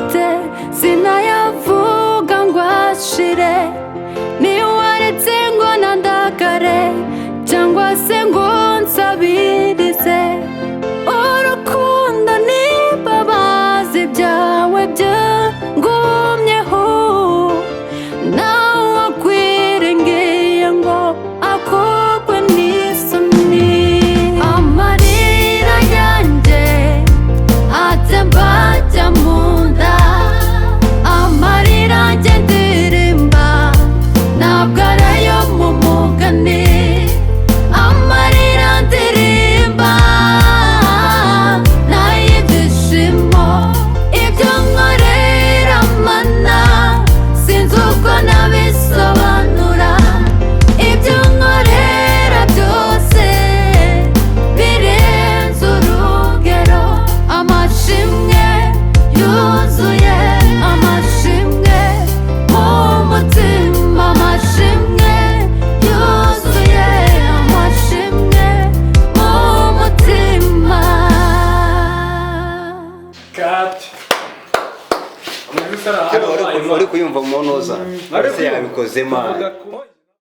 mfite sinayavuga ngo ashire, niwaretse ngo nandagare cyangwa se ngo nsabirize. Urukundo n'imbabazi byawe byangumyeho, nawe wakwirengeye ngo akogwe n'isoni. Amarira yanjye atemba ajya mu nda, amarira yanjye ndirimba ntabwo ari ayo mu mugani. Amarira ndirimba n'ay'ibyishimo, ibyo nkorera Mana sinzi uko nabisobanura. Ibyo nkorera byose birenze urugero, amashimwe yuzuye, amashimwe mu mutima, amashimwe yuzuye, amashimwe mu mutima. uri kuyumva mu ntuza, ese yabikozemo